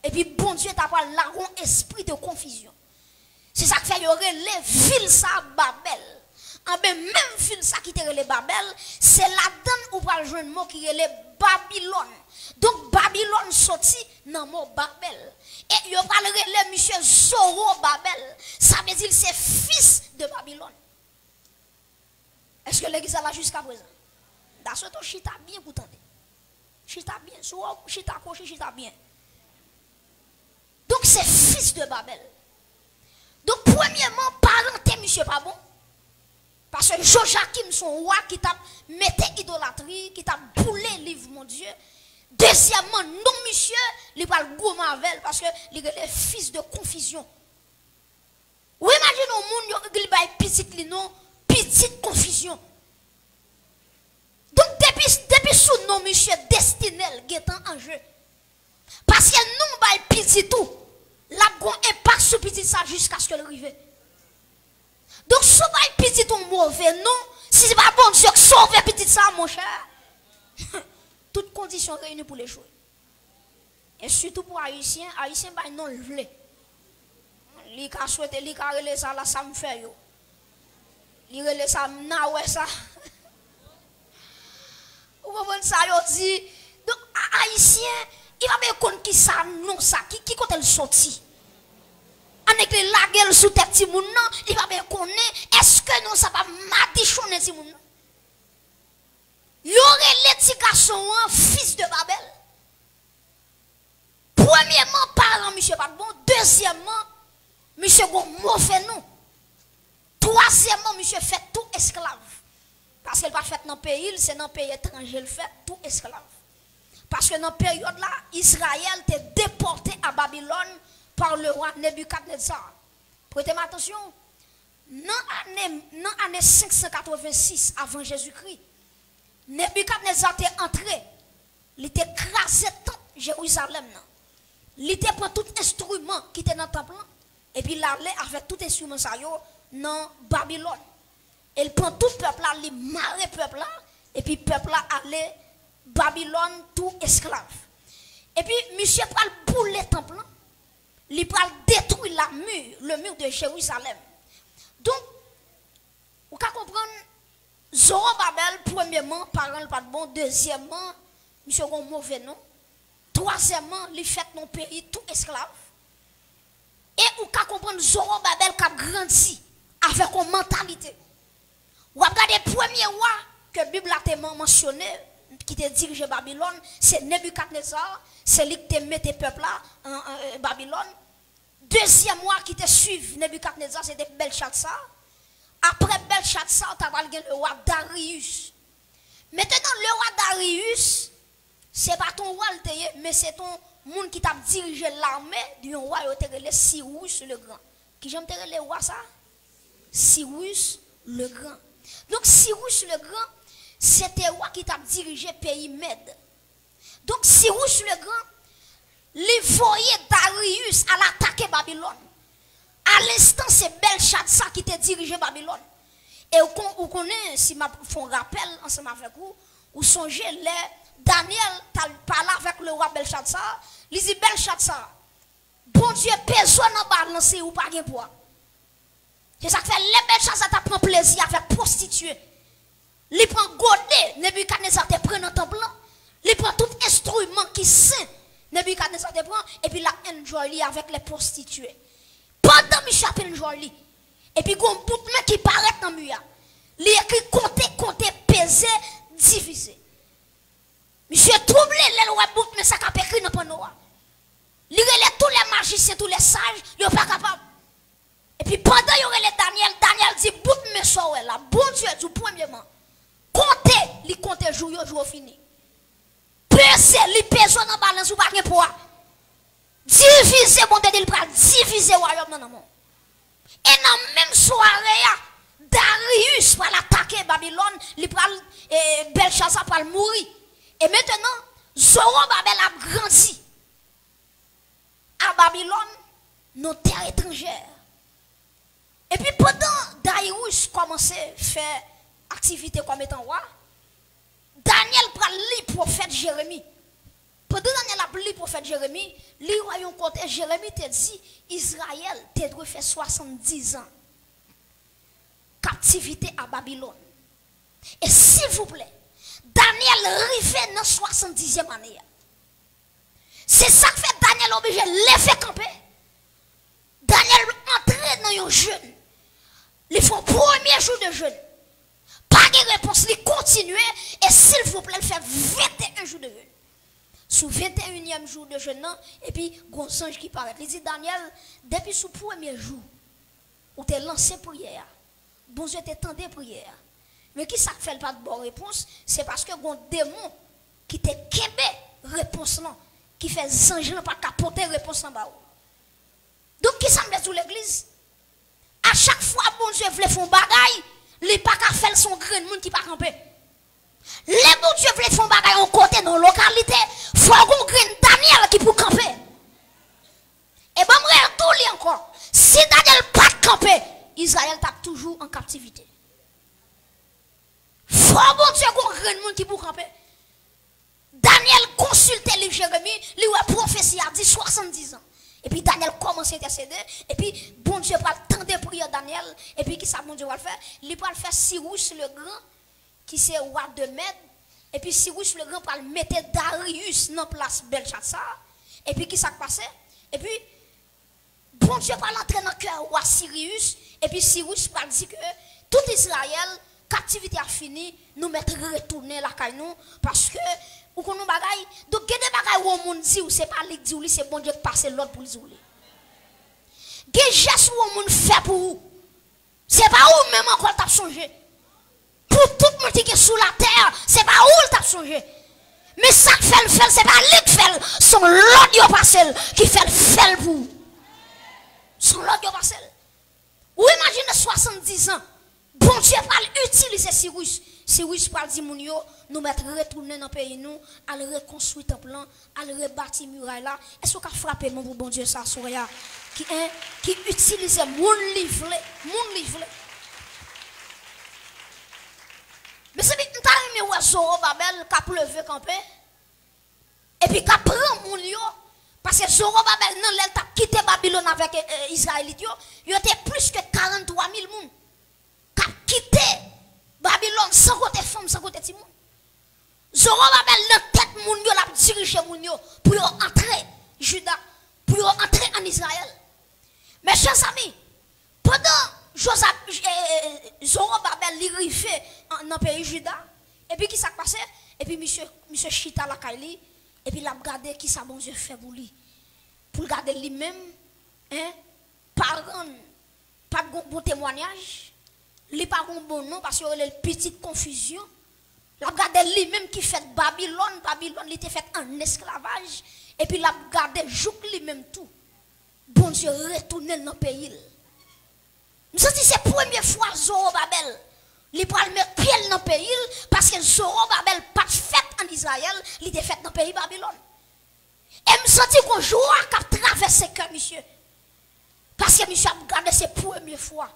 Et puis, bon Dieu, t'as pas là un esprit de confusion. C'est ça qui fait qu'il y aurait les villes ça Babel. En ben, même ville ça qui te relève Babel, c'est là-dedans où va joindre mot qui relève Babylone. Donc, Babylone sorti dans le mot Babel. Et il va relève monsieur Zoro Babel. Ça veut dire c'est fils de Babylone. Est-ce que l'église est là jusqu'à présent? Dans ce temps, chita bien pour tenter. Chita bien. Soit chita coché, chita bien. Donc, c'est fils de Babel. Donc, premièrement, parenté, monsieur, pas bon. Parce que Joachim, son roi, qui t'a mis idolâtrie, qui t'a boulé le livre, mon Dieu. Deuxièmement, non, monsieur, il va le goût Marvel, parce que il est le fils de confusion. Ou imaginez au monde, il va être petite confusion. Donc, depuis sous nom, monsieur, destinel, guettant en jeu. Parce que nous, va petit tout. La gon impact sur petit ça jusqu'à ce qu'elle arrive. Donc, si vous petit ton mauvais non, si c'est pas bon Dieu sauve petit ça, mon cher, toutes conditions réunies pour les jouer. Et surtout pour Haïtiens, Haïtiens, bah non le voulait. Li ka souhaité, li ka relé ça là, ça me fait yo. Li relé ça, na ouais ça. Vous comprenez ça, yo dit. Donc, Haïtien, il va bien connaître qui ça, non ça, qui quand elle sorti. Avec les lagues sous tête ti moun nan, il va bien connaître est-ce que non ça va madichonner ti moun nan. Y aurait les petits garçons fils de Babel. Premièrement parent monsieur pas bon, deuxièmement monsieur gon mauvais nom. Troisièmement monsieur fait tout esclave. Parce qu'elle pas fait dans le pays, c'est dans le pays étranger, elle fait tout esclave. Parce que dans cette période-là, Israël était déporté à Babylone par le roi Nebuchadnezzar. Prêtez attention, dans l'année 586 avant Jésus-Christ, Nebuchadnezzar était entré, il était écrasé tout Jérusalem. Il était pris tout instrument qui était dans le temple, et puis il allait avec tout instrument dans Babylone. Il prend tout le peuple là, il marre le peuple là, et puis le peuple là allait Babylone tout esclave. Et puis, monsieur pral bouler le temple, il pral détruire le mur de Jérusalem. Donc, vous pouvez comprendre, Zorobabel, premièrement, parent pas de bon, deuxièmement, monsieur a un mauvais nom, troisièmement, il fait mon pays tout esclave. Et vous pouvez comprendre, Zorobabel qui a grandi avec une mentalité. Vous regardez le premier roi que la Bible a mentionné, qui te dirige Babylone, c'est Nebuchadnezzar, c'est lui qui te met le peuple là en Babylone. Deuxième roi qui te suit Nebuchadnezzar, c'était Belshazzar. Après Belshazzar, tu as le roi Darius. Maintenant, le roi Darius, ce n'est pas ton roi, mais c'est ton monde qui t'a dirigé l'armée du roi, le Cyrus le Grand. Qui j'aime te le roi ça? Cyrus le Grand. Donc, Cyrus le Grand, c'était le roi qui t'a dirigé le pays Mède. Donc, Cyrus le Grand, il voyait Darius à l'attaquer Babylone. À l'instant, c'est Belshazzar qui t'a dirigé Babylone. Et vous connaissez, si je fais un rappel ensemble avec vous, vous songez, Daniel t'a parlé avec le roi Belshazzar. Il dit Belshazzar, bon Dieu, personne n'a balancé ou pas de poids. C'est ça que fait les Belshazzar t'a prend plaisir avec prostituée. Il prend godé, Nebuchadnezzar te prend dans ton blanc. Il prend tout instrument qui saint, Nebuchadnezzar te prend, et puis la enjoy avec les prostituées. Pendant Michel enjoy, et puis il y a un bout de main qui paraît dans le mur. Il écrit compter, peser, diviser. Monsieur troublé, les lois bout mais ça cap écrit dans panneau. Il relève tous les magiciens, tous les sages, ils sont pas capables. Et puis pendant il relève Daniel dit bout mais ça là, bon Dieu du premièrement. Comptez, il compte jour fini. Peser, il pèse dans balance ou pas de poids. Diviser bon Dieu, il prend diviser royaume dans le monde. Et dans la même soirée, Darius va l'attaquer Babylone, il prend Belshazzar va mourir. Et maintenant, Zorobabel a grandi à Babylone, nos terres étrangères. Et puis pendant Darius commençait à faire activité comme étant roi, Daniel prend le prophète Jérémie. Pendant Daniel a lu le prophète Jérémie, le royaume côté Jérémie te dit Israël te doit faire 70 ans captivité à Babylone. Et s'il vous plaît, Daniel arrive dans 70e année. C'est ça que fait Daniel obligé de les faire camper. Daniel entre dans un jeûne. Ils font premier jour de jeûne. Pas de réponse, ils continuent. Et s'il vous plaît, il fait 21 jours de jeûne. Sous 21e jour de jeûne, et puis, un singe qui paraît. Il dit Daniel, depuis ce premier jour, où tu es lancé prière, bon Dieu t'étendait prière. Mais qui ça fait pas de bonne réponse? C'est parce que un démon qui te kébé réponse là, qui fait singe pas capoter réponse en bas. Donc qui ça me dit sur l'église? À chaque fois bon Dieu veut faire bagaille, il pas qu'à faire son grain monde qui pas camper. Les bon Dieu veut faire bagaille en côté dans la localité, faut un grain Daniel qui pour camper. Et ben moi tout li encore. Si Daniel pas camper, Israël tape toujours en captivité. Faut bon Dieu qu'on grand monde qui pour camper. Daniel consulte le livre Jérémie, lui a prophétie a dit 70 ans. Et puis Daniel commence à intercéder et puis bon Dieu va tendre prière Daniel et puis qui ça bon Dieu va le faire? Il va le faire Cyrus le grand qui c'est roi de Mède et puis Cyrus le grand va le mettre Darius dans place Belshazzar et puis qui ça passe? Et puis bon Dieu va l'entrer dans le cœur roi Cyrus et puis Cyrus va dire que tout Israël captivité a fini, nous mettre retourner la caille nous parce que ou qu'on nous bagaille donc il y a des bagailles où on monde dit ou c'est pas lui dit ou c'est bon Dieu qui passe l'autre pour les oublier. Des gestes où on monde fait pour vous. C'est pas où même encore t'a changé. Pour tout le monde qui est sous la terre, c'est pas où t'a changé. Mais ça qui fait le faire, c'est pas lui qui fait, son l'autre passel qui fait le faire pour vous. Son l'autre passel. Ou imaginez 70 ans. Bon Dieu parle utiliser Cyrus. Cyrus parle dit moun yo, nous mettre retourner dans le pays nous, aller reconstruire le plan, aller rebâtir muraille là. Est-ce qu'on a frappé mon bon Dieu ça soya qui utilise mon livre. Mais c'est bien nous avons Zorobabel qui a pleuvé campé. Et puis qui prend mon yo parce que Zorobabel non elle t'a quitté Babylone avec Israélites yo était plus que 43 000 moun. Qui a quitté Babylone sans côté femme, sans côté timon. Zorobabel dans tête moun yo la diriger moun yo pour entrer Juda, pour entrer en Israël. Mes chers amis, pendant Zorobabel arrivé dans le pays Juda, et puis qui s'est passé? Et puis monsieur Chita la Kaili, et puis il a regardé qui ça bon Dieu fait pour lui. Pour regarder lui-même, hein, pas de bon témoignage. Il pas un bon nom parce qu'il y a une petite confusion. Il a regardé lui-même qui fait Babylone. Babylone, il était fait en esclavage. Et puis il a regardé jouk lui-même tout. Bon Dieu retourne dans le pays. Nous avons dit c'est la première fois Zorobabel. Il va mettre pied dans le pays parce que Zorobabel pas fait en Israël, il était fait dans le pays Babylone. Et je me sens qu'on joue à traverser le cœur, monsieur. Parce que monsieur a regardé c'est la première fois.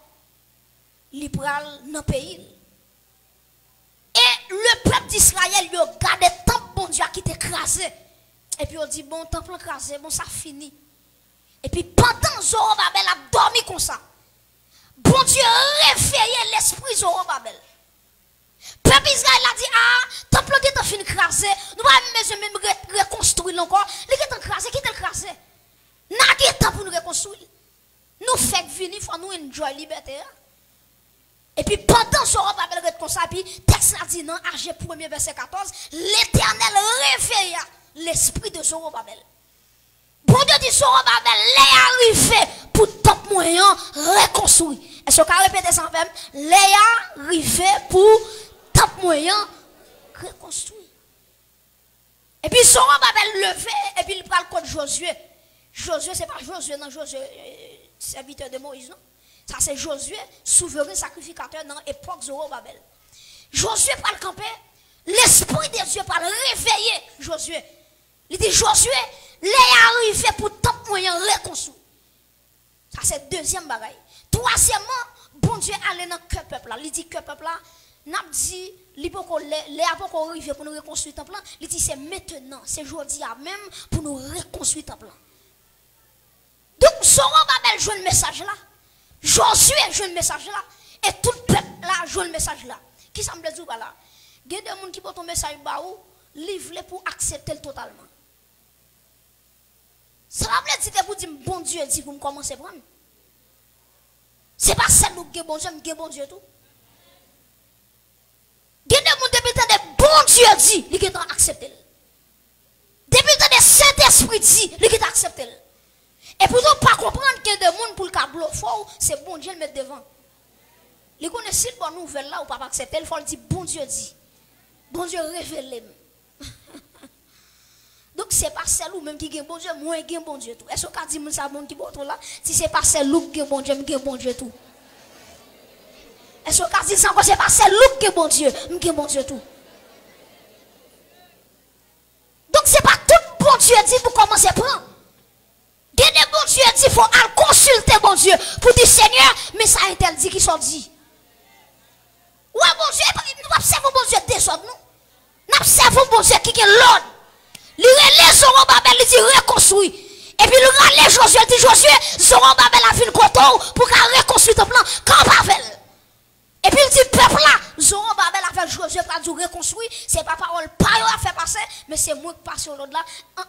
Il pral dans le pays. Et le peuple d'Israël, il a gardé tant bon Dieu qui était écrasé. Et puis on dit, bon, temple écrasé, bon, ça finit. Et puis pendant Zorobabel a dormi comme ça. Bon Dieu réveillé l'esprit Zorobabel. Peuple Israël a dit, ah, temple qui est fini écrasé, nous allons même reconstruire encore. Il est écrasé, qui est écrasé? N'a pas temps pour nous reconstruire. Nous faisons venir, il faut nous enjoy liberté. Et puis pendant Zorobabel est comme ça, puis texte a dit dans AG 1er verset 14, l'Éternel réveilla l'esprit de Zorobabel. Bon Dieu dit Zorobabel, les arrivé pour top moyen reconstruire. Est-ce qu'on peut répéter ça même? Les arrivé pour top moyen reconstruire. Et puis Zorobabel levé, et puis il parle contre Josué. Josué, c'est pas Josué, non, Josué, serviteur de Moïse, non? Ça c'est Josué, souverain sacrificateur dans l'époque Zorobabel. Josué parle camper, l'esprit de Dieu parle réveiller Josué. Il dit Josué, les arrivé pour top moyen reconstruire. Ça c'est deuxième bagaille. Troisièmement, bon Dieu allait dans le peuple là. Il dit que peuple là, n'a dit les apôtres arrivent pour nous reconstruire le temple, il dit c'est maintenant, c'est aujourd'hui même pour nous reconstruire le temple. Donc Zorobabel joue le message là, Josué joue le message là, et tout le peuple là joue le message là. Qui ça me dit pas là? Il y a des gens qui portent un message baou, livré pour accepter le totalement. Ça veut dire pour dire bon Dieu dit pour me commencer à prendre. C'est pas celle qui est bon Dieu, qui est bon Dieu tout. Il y a des gens depuis que bon Dieu dit, ils ont accepté. Depuis que le Saint-Esprit dit, ils ont accepté. Et pour ne pas comprendre qu'il y a des gens pour le câble fort, c'est bon Dieu le mettre devant. Les connaissent si bonne nouvelle là ou pas accepter, il faut le dire bon Dieu dit. Bon Dieu révèle. Donc c'est pas celle ou même qui est bon Dieu, moi qui est bon Dieu tout. Est-ce qu'on dit que c'est bon qui est là? Si c'est pas celle qui est bon Dieu, qui est bon Dieu tout. Est-ce qu'on dit ça que c'est pas celle qui est bon Dieu, qui est bon Dieu tout. Donc c'est pas tout bon Dieu dit pour commencer à prendre. Il y a des bon Dieu dit, il faut aller consulter bon Dieu pour dire Seigneur, mais ça interdit qui sont dit. Ouais, bon Dieu, nous observons bon Dieu désordre, nous. Nous observons bon Dieu qui est l'ordre. Il relève Zorobabel, il dit reconstruit. Et puis il relève Josué, il dit Josué, Zorobabel a vu le coton pour qu'il reconstruise ton plan. Quand Pavel. Et puis il dit peuple là, Zorobabel a fait Josué pour dire reconstruire. C'est pas parole, pas à faire passer, mais c'est moi qui passe sur l'autre là,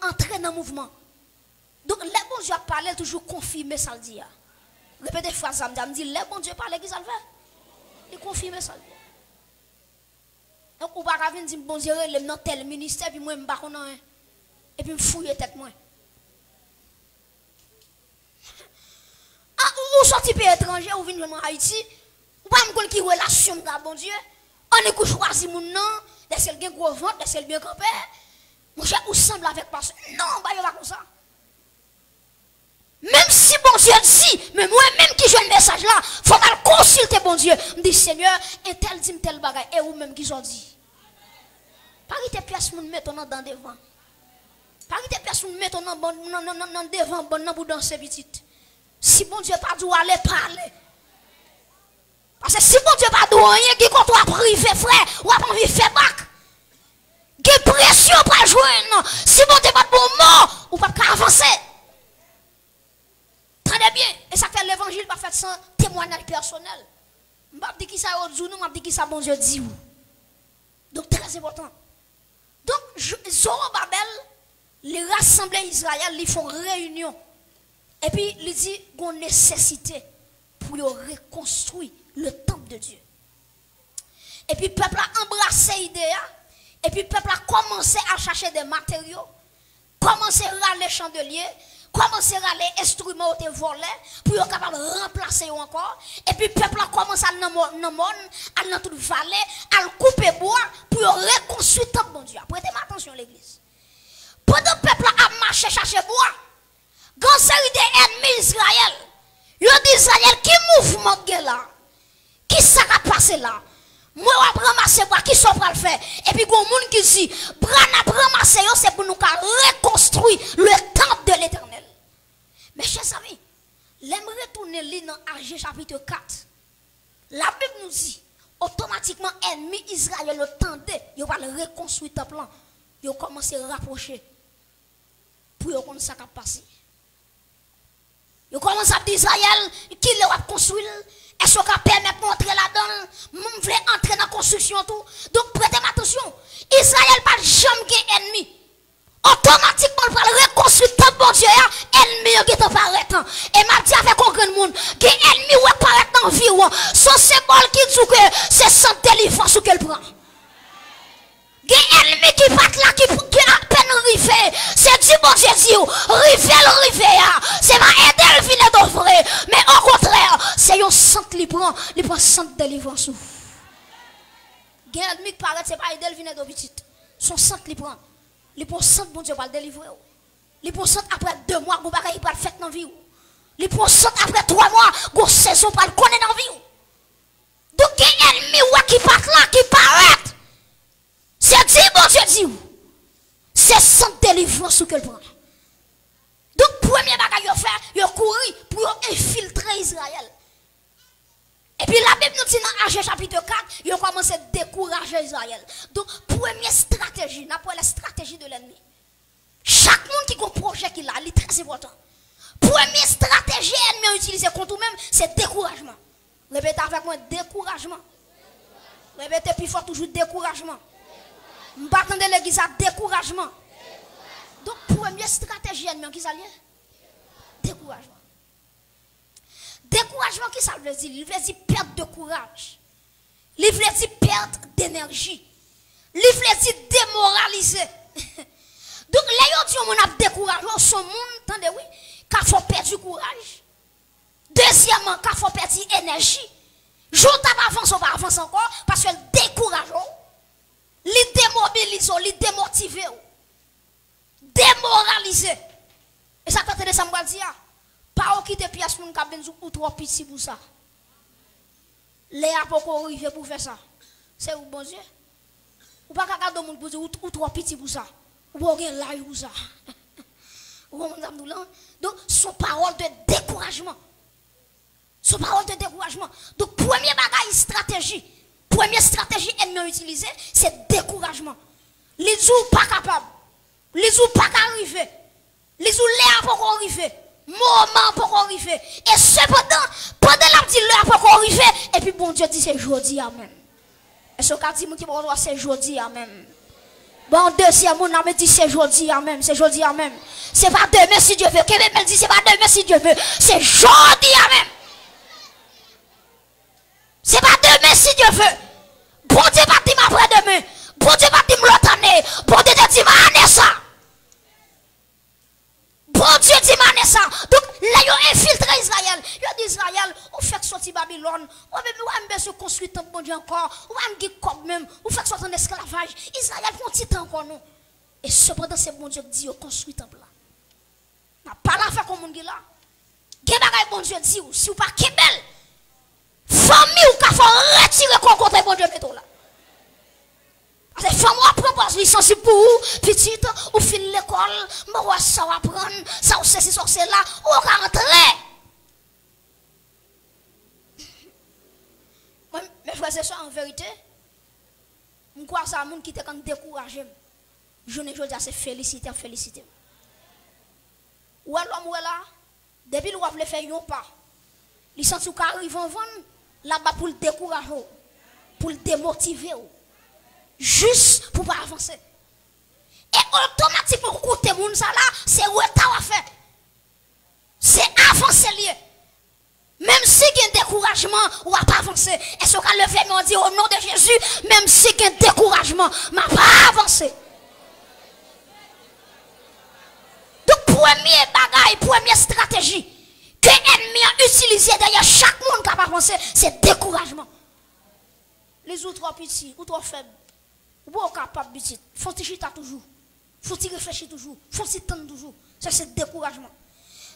entrer dans le mouvement. Donc les bon Dieu parlent toujours confirmer ça le dit. Répétez phrase ça me dit les bon Dieu parlent qui ça le fait. Il confirme ça. Donc ou pas venir dire bon Dieu le dans tel ministère puis moi me pas connait et puis me fouiller tête moi. Ah ou sorti pays étranger ou venir en Haïti, ou pas me connait qui relation avec bon Dieu. On est choisi mon nom, des celles qui gros ventre, des celles bien campé. Mon cher ou semble avec pasteur. Non, pas pas comme ça. Même si bon Dieu dit, mais moi-même qui joue le message là, il faut mal consulter bon Dieu. Je dis Seigneur, un tel dit tel bagage, et vous même qui ont dit. Pas que tes pièces nous mettons dans devant. Pas que tes pièces nous mettons dans devant pour danser petite. Si bon Dieu pas dit aller parler. Parce que si bon Dieu pas dit rien, qui compte à priver frère, ou à envie faire bac. Quelle pression pour joindre. Si bon Dieu pas de bon mot, ou pas avancer. Très bien. Et ça fait l'évangile pas fait sans témoignage personnel. Je ne sais pas qui ça est nous, je ne sais pas qui ça bon Dieu dit. Donc très important. Donc Zorobabel, les rassemblés Israël, ils font réunion. Et puis il dit qu'on a nécessité pour reconstruire le temple de Dieu. Et puis le peuple a embrassé l'idée. Et puis le peuple a commencé à chercher des matériaux, commencé à râler chandeliers, commencer à les instruments qui volés pour être capable de remplacer encore. Et puis le peuple a commencé à aller dans toute vallée, à couper bois pour reconstruire le temple de Dieu. Prêtez attention l'église. Pendant que le peuple a marché chercher bois, quand série d'ennemis Israël, ils ont dit Israël, qui mouvement là? Qui ça va passer là? Moi, je vais ramasser bois, qui sont pour le faire? Et puis, il y a des gens qui disent, ramasser, c'est pour nous reconstruire le temple de l'éternel. Mes chers amis, j'aimerais retourner dans Agé chapitre 4. La Bible nous dit, automatiquement, ennemi Israël le tendait, il va le reconstruire le temple. Il va commencer à rapprocher pour voir ce qui va passer. Il commence à dire Israël, qui va construire? Est-ce qu'on peut permettre d'entrer là-dedans? Je veux entrer dans la construction tout. Donc prêtez attention. Israël n'a jamais ennemi. Automatiquement, il va reconstruire tout bon Dieu. Ennemi qui apparaît. Et m'a dit avec aucun monde, que ennemi qui apparaît dans la vie. Son symbole qui dit que c'est sans délivrance qu'elle prend. Il y a un ennemi qui part là, qui à peine arrivé. C'est du bon Dieu dit, rivé, c'est pas aider le vin d'offrir. Mais au contraire, c'est un centre qui prend centre de délivrance. Il y a un ennemi qui paraît, c'est pas aider le vin d'offrir. Son centre qui prend. Les pour centre, bon Dieu va le délivrer. Les pour centre après 2 mois, vous ne pas le faire dans la vie. Les pour centre après 3 mois, vous saison pas le connaître dans la vie. Donc il y a un ennemi qui part là, qui paraît. C'est dit, bon Dieu dit, c'est sans délivrance qu'elle prend. Donc, premier bagage, il a fait, il a couru pour infiltrer Israël. Et puis la Bible nous dit dans Agé chapitre 4, ils ont commencé à décourager Israël. Donc, première stratégie, après la stratégie de l'ennemi. Chaque monde qui a un projet qu'il a, il est très important. Première stratégie ennemi à utiliser contre nous-mêmes, c'est découragement. Répétez avec moi, découragement. Répétez plus fort toujours, découragement. Je ne pas attendre l'église à découragement. Donc, première stratégie ennemi qui s'allie, découragement. Découragement, qui ça veut dire? Il veut dire perte de courage. Il veut dire perte d'énergie. Il veut dire démoraliser. Donc, là, on a découragé son monde, attendez, oui, qu'il faut perdre du courage. Deuxièmement, qu'il faut perdre d'énergie. Jour avance, on va avancer encore, parce qu'elle décourage, il démobilise, il démotive, démoralise. Et ça, quand ça me dit, pas au quitter pièce pour nous ou trop petit pour ça. Les apôtres arrivent pour faire ça. C'est où bon Dieu? Ou pas regarder le monde pour dire ou trop petit pour ça. Ou pas rien là pour ça. Donc, son parole de découragement. Son parole de découragement. Donc, première stratégie ennemi utilisée, c'est découragement. Les jours pas capables. Les jours pas arriver. Les jours les apôtres arrivent. Moment pour arriver. Et cependant, pendant la dit l'heure pour arriver, et puis bon Dieu dit c'est jeudi amen. Et ce qu'a dit mon qui c'est jeudi amen. Bon deuxième mon âme dit c'est jeudi amen, c'est jeudi amen. C'est pas demain si Dieu veut. Kevin dit c'est pas demain si Dieu veut. C'est jeudi amen. C'est pas demain si Dieu veut. Bon Dieu va dire après demain. Bon Dieu va dire l'autre année. Bon Dieu va dire ma année ça. Bon Dieu dit mané ça. Donc là, ils ont infiltré Israël. Ils ont dit Israël, on fait sortir Babylone. On va se construire tant bon Dieu encore. On va me comme même. On fait sortir en esclavage. Israël prend un petit temps encore nous. Et cependant, c'est bon Dieu qui dit, on construit temple là. Pas la faire comme on dit là. Quel bagage bon Dieu dit, si vous pas kebel, famille ou qu'il faut retirer contre bon Dieu métaux là. Les femmes apprennent licence pour vous, petite, ou fin l'école, mais ça va apprendre, ça ou c'est là, ou va rentrer. Mes frères et sœurs, en vérité, je crois que c'est un monde qui était découragé. Je ne veux dire, c'est féliciter. Ou alors, là, depuis que vous voulez faire un pas, les sens qui arrivent en vendre, là-bas pour le décourager, pour le démotiver. Juste pour pas avancer. Et automatiquement, côté moun ça là, c'est retard à faire. C'est avancer lié. Même si il y a un découragement, on va pas avancer. Et ce qu'on le fait, on dit au nom de Jésus, même si il y a un découragement, on va pas avancer. Donc, premier bagaille, première stratégie que l'ennemi a utilisé derrière chaque monde qui va avancer, c'est découragement. Les autres trop petits ou trop faibles. Ou pas capable de faut-il chita toujours, faut-il réfléchir toujours, faut-il tendre toujours. Ça c'est découragement.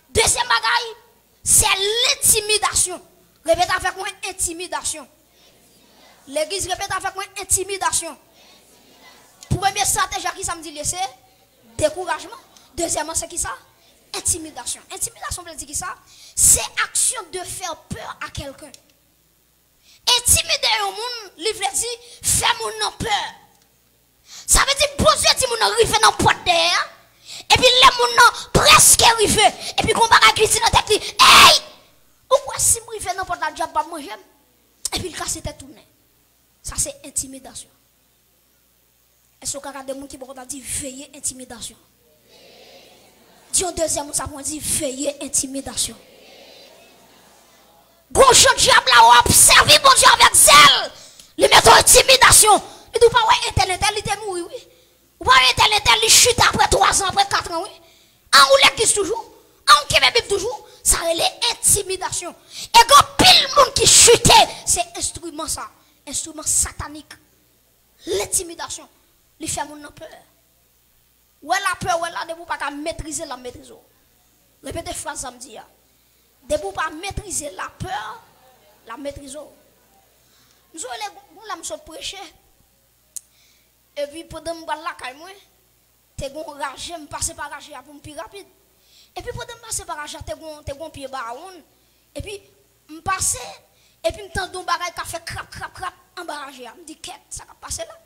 Deuxième bagaille, c'est l'intimidation. Répète avec moi, intimidation. L'église répète avec moi, intimidation. Première stratégie qui ça me dit, c'est découragement. Deuxièmement, c'est qui ça? Intimidation. Intimidation veut dire qui ça? C'est action de faire peur à quelqu'un. Intimider un monde, il veut dire faire mon peur. Ça veut dire, bon Dieu dit, mon arrive dans le porte derrière. Et puis, les gens presque arrivé. Et puis, qu'on va cuisiner dans tête, hey! Pourquoi si je arrive dans le porte de diable, pas manger? Et puis, il casse tête tourner. Ça, c'est intimidation. Est-ce qu'il y a des gens qui vont dire, veiller intimidation? Dis un deuxième mot, ça veut dire, veiller intimidation. Bon, je diable là, observez mon Dieu avec zèle. Les mettons intimidation. Il ne doit pas voir Internet, il était mort, oui. Ou pas Internet, il chute après 3 ans, après 4 ans, oui. En ou l'église toujours, en qui même toujours, ça c'est l'intimidation. Et quand pile monde qui chute, c'est instrument ça, instrument satanique. L'intimidation, il fait mon peur. Ou la peur, ou là, de vous pas maîtriser la maîtrise. Répétez phrase ça me dit. De vous pas maîtriser la peur, la maîtrise. Nous sommes prêcher. Et puis, pendant que je suis là, je suis passé par rage pour me plus rapide. Et puis, pendant que je passe par rage, je suis pied baron. Et puis, je passe, Et puis, je me bagage qui fait crap, crap, crap, embarrassé. Je me dis, qu'est-ce que ça va passer là?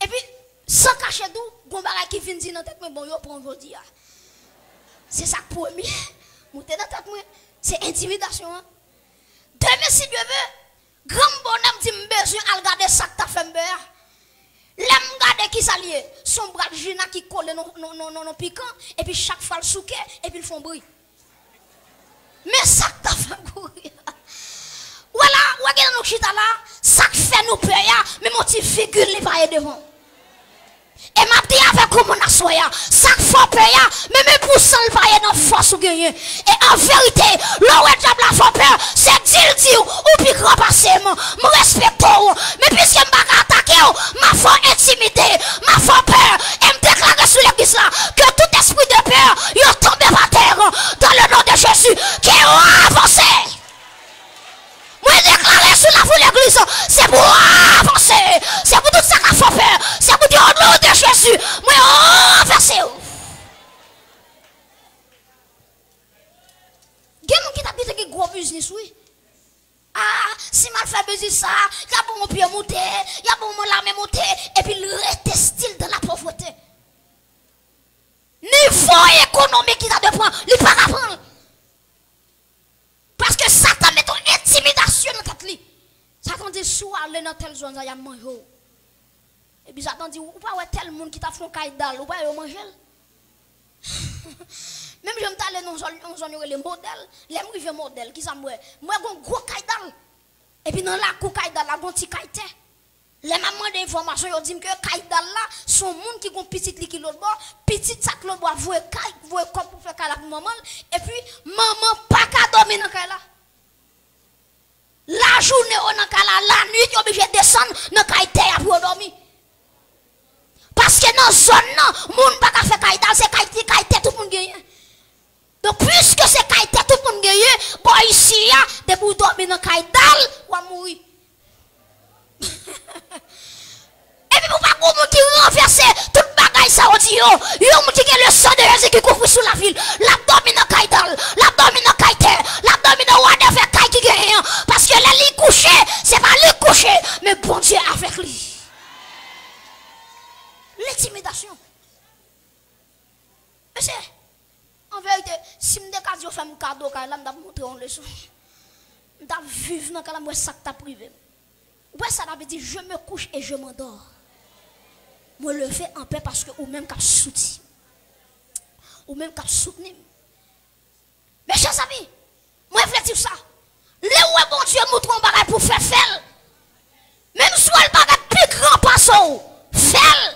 Et puis, sans cacher tout, je bagage qui vient dire dans la tête, mais bon, je prends aujourd'hui. C'est ça le premier. Monter dans la tête, c'est intimidation. Demain, si Dieu veut, grand bonhomme dit, je besoin de regarder ça que tu as fait. L'aime garder qui s'allie, son bras de gina qui colle non piquant, et puis chaque fois le souquet, et puis ils font bruit. Mais ça que tu as fait courir. Voilà, regardez nous chita là, ça fait nous peur, mais mon petit figure n'est pas devant. Et m'a dit avec comment on a soya, ça fait peur, mais mes poussants le paye dans force ou gagner. Et en vérité, le ouais diable la fait peur, c'est dire ou puis grand passément, me respecte mais puisque m'a attaqué, m'a fait intimider, m'a fait peur, et me déclarer sur l'église là que tout esprit de peur, il tombe par terre dans le nom de Jésus qui est avancé. Moi déclarer sur la foule l'église, c'est pour avancer, c'est pour tout ça qui fait peur, c'est pour dire au nom de Jésus, moi avancer. Il y a qui t'habite qui gros business, oui. Ah, si mal fait business ça, il y a bon mon pied monter, il y a bon mon l'armée monter, et puis le reste style dans la pauvreté. Niveau économique qui a de prendre, il pas à prendre. Parce que Satan met une intimidation dans ta vie. Satan dit, soit aller dans telle zone, il y a mangé. Et puis Satan dit, ou pas tel monde qui t'a fait un caïdal, ou pas manger. Même je me allé dans zone les modèles, les rivières modèles qui sont moi un gros caïdal. Et puis dans la cou caïdal, la gon petit caïté. Les mamans d'information ils disent que caïdal là sont monde qui ont petit qui l'autre bord, petit sac l'autre bord voyer comme pour faire caïdal pour maman et puis maman pas qu'à dormir dans caïdal là. La journée on dans caïdal, la nuit tu obligé de descendre dans caïdal pour dormir. Parce que dans zone là, monde pas qu'à faire caïdal, c'est caïdal tout le monde gagne. Donc, puisque c'est caïdal, tout le monde gagne, bon, ici, de pour dormir dans caïdal, ou à mourir. Et puis, pour pas qu'on qui renverse toute bagaille, ça, on dit, yo, on dit que le sang de Jésus qui couvre sur la ville, l'abdomen dans caïdal, l'abdomen dans caïdal, l'abdomen dans whatever caïdal qui gagne. Parce que là, lui couché, c'est pas lui couché, mais bon Dieu avec lui. L'intimidation. Mais c'est. En vérité, si je fais un cadeau, je vais montrer une leçon. Je vais vivre dans le sac privé. Ouais, ça veut dire je me couche et je m'endors. Je le fais en paix parce que ou même qu'à soutenir. Ou même qu'à soutenir. Mes chers amis, moi je dire ça. Le ouais bon Dieu montre un bagage pour faire faire. Même si le bagage plus grand passant, faire.